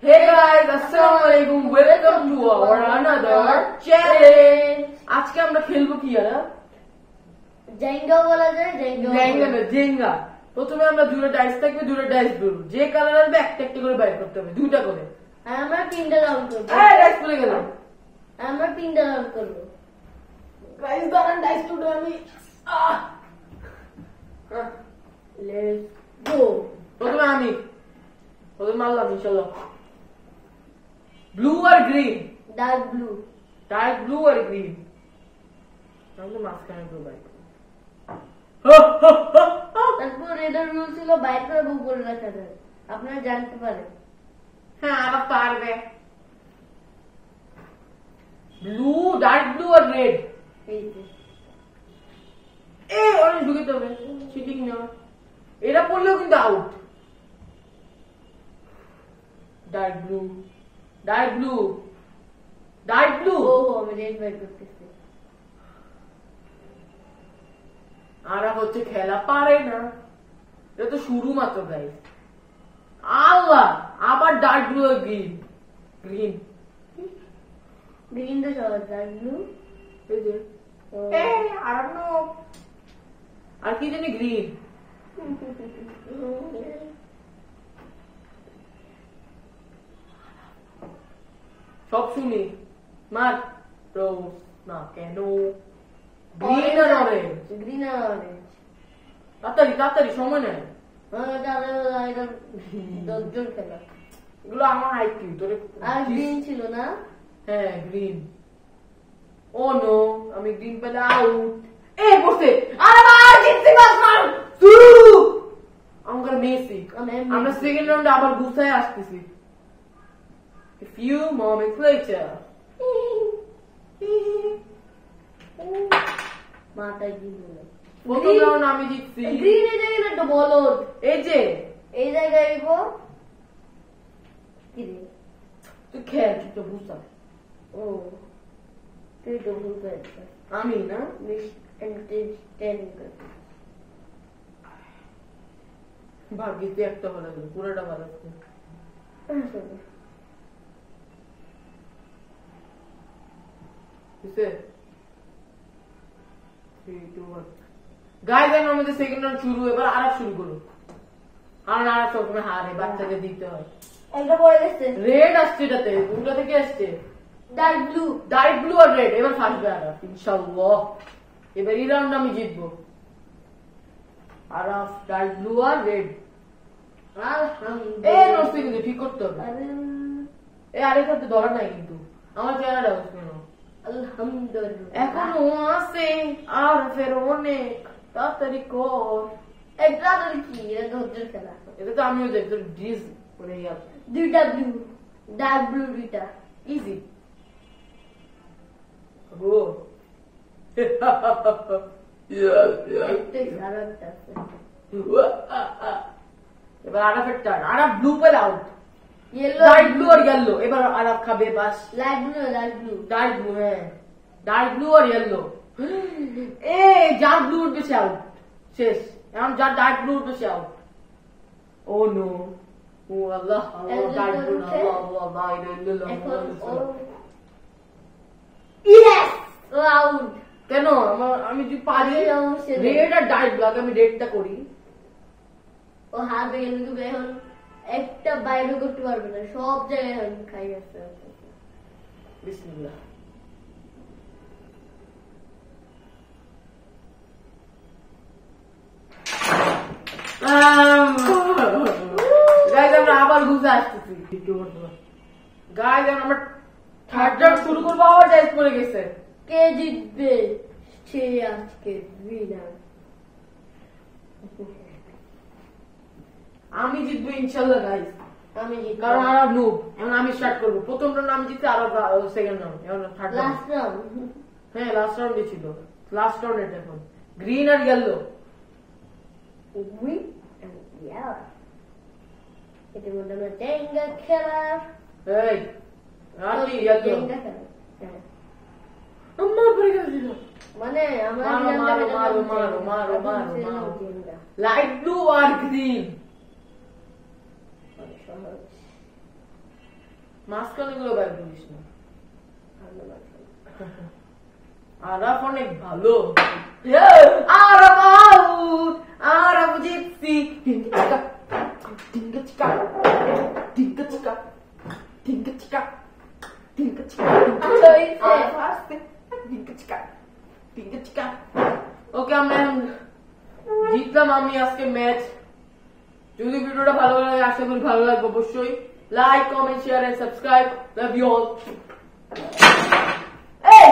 Hey guys, Assalamualaikum. Welcome to our another challenge. আজকে আমরা খেলবো কি আর জেঙ্গা বলা যায় জেঙ্গা। প্রথমে আমরা দুটো ডাইস থাকবে, দুটো ডাইস ধরবো। যে কালার আসবে একটা একটা করে বাইর করতে হবে, দুইটা করে। আমরা তিনটা রাউন্ড করব। ডাইস খুলে গেল। আমরা তিনটা রাউন্ড করব। গাইস দাঁড়ান, ডাইস টুডে আমি লেটস গো। প্রথমে মারলাম ইনশাআল্লাহ। ব্লু আর গ্রিন, ডার্ক ব্লু আর গ্রিন। আমরা মাঝখানে তো বাইর তারপর এটার রুল ছিল বাইর করে উপরে রাখা যায়, আপনারা জানতে পারেন। হ্যাঁ, আবার পারবে। ব্লু, ডার্ক ব্লু আর রেড। অরেঞ্জ ঢুকিতে হবে, চিটিং না। এটা পড়লেও কিন্তু আউট। Dark blue. ও আমি রেড বাইর করতেছি। আর হচ্ছে খেলা পারে না, এটা তো শুরু মাত্র গাইস। আল্লাহ, আবার ডার্ক ব্লু আর গ্রিন তো সহজ, ডার্ক ব্লু এই যে আর কি জানি গ্রিন। সব শুনি মার রোজ না কেন। গ্রিন আর অরেঞ্জ, তাড়াতাড়ি সময় নেই। 10 জন খেলা। এগুলো আমার আইকিউ তোরে। আর গ্রিন ছিল না? হ্যাঁ গ্রিন। ও নো, আমি গ্রিন পেলে আউট। বসে আরে মার, জিতছি বাস মার শুরু। আমরা মেসি, আমরা সেকেন্ড রাউন্ডে আবার গুছায় আসতেছি। A few moments later. মাথায় কি বলে? প্রথম রাউন্ড আমি জিতছি। গ্রিন এ জায়গায় একটা বলদ। এই জায়গায় আইব। কি রে? তুই খেল, তুই তো বুঝা। ও তুই তো বুঝা। আমি না ভাগ্যিতে একটা ভালো গেল, পুরোটা ভালো ছিল। গাইজ আমাদের সেকেন্ড রাউন্ড শুরু, এবার আর শুরু করো। আর সবসময় হারে, বাচ্চাকে দিতে হয়। একটা পড়ে গেছে, রেড আসছে, এটাতে কোনটা থেকে আসছে? ডার্ক ব্লু আর রেড। এবার ফার্স্ট আর ইনশাআল্লাহ এবার এই রাউন্ড আমি জিতবো। আর ডার্ক ব্লু আর রেড। কিন্তু ঠিক করতে হবে। আরেকটা ধরা নাই কিন্তু আমার চেহারাটা কেন আলহামদুলিল্লাহ এখনো আছে। আর ফের অনেক তাড়াতাড়ি কর। তাড়াতাড়ি কি, এটা ধৈর্যের খেলা। এটা তো আমিও যাই, তোর ডিস করে দুইটা ব্লু, ডার্ক ব্লু দুইটা। ইজি গো। এবার আরাফের টার্ন। আরাফ ব্লু পেল আউট। ডার্ক ব্লু আর ইয়েলো। এবার আরাফ খাবে বাস। ডার্ক ব্লু হ্যাঁ, ডার্ক ব্লু আর ইয়েলো। যার ব্লু উঠবে সে আউট, শেষ। এখন যার ডার্ক ব্লু উঠবে সে আউট। ও নো, ও আল্লাহ, ডার্ক ব্লু না, আল্লাহ আউট। কেন আমি যদি পারি রেড আর ডার্ক ব্লু, আমি রেডটা করি। ও হারবে কিন্তু এখন একটা বাইরে করতে পারবে না, সব জায়গায় খাই আসতে। বিসমিল্লাহ। আমরা আবার ঘুষে আসতেছি। গাইজ আমরা থার্ড রাউন্ড শুরু করবো, আবার ডাইস পড়ে গেছে। কে জিতবে সে আজকে উইনার। আমি জিতবো ইনশাআল্লাহ গাইজ। কারণ আর নুব। এখন আমি স্টার্ট করবো। প্রথম রাউন্ড আমি জিতছি, আর সেকেন্ড রাউন্ড, এখন থার্ড রাউন্ড। হ্যাঁ লাস্ট রাউন্ডে ছিল। লাস্ট রাউন্ড এটা। এখন গ্রিন আর ইয়েলো। এটার মধ্যে আমরা জেঙ্গা খেলা। মানে লাইট ব্লু আর গ্রিন। মাঝখানেগুলো বাইর করিস না। আরাফ অনেক ভালো। আরাফ আউট, আরাফ জিতছি। টিঙ্কা চিকা, টিঙ্কা চিকা, টিঙ্কা চিকা, টিঙ্কা চিকা, টিঙ্কা চিকা, টিঙ্কা চিকা। ওকে, আমরা জিতলাম আমি আজকে ম্যাচ। যদি ভিডিওটা ভালো লাগে, আশা করি ভালো লাগবে অবশ্যই। Like, comment, share and subscribe. Love you all. Hey!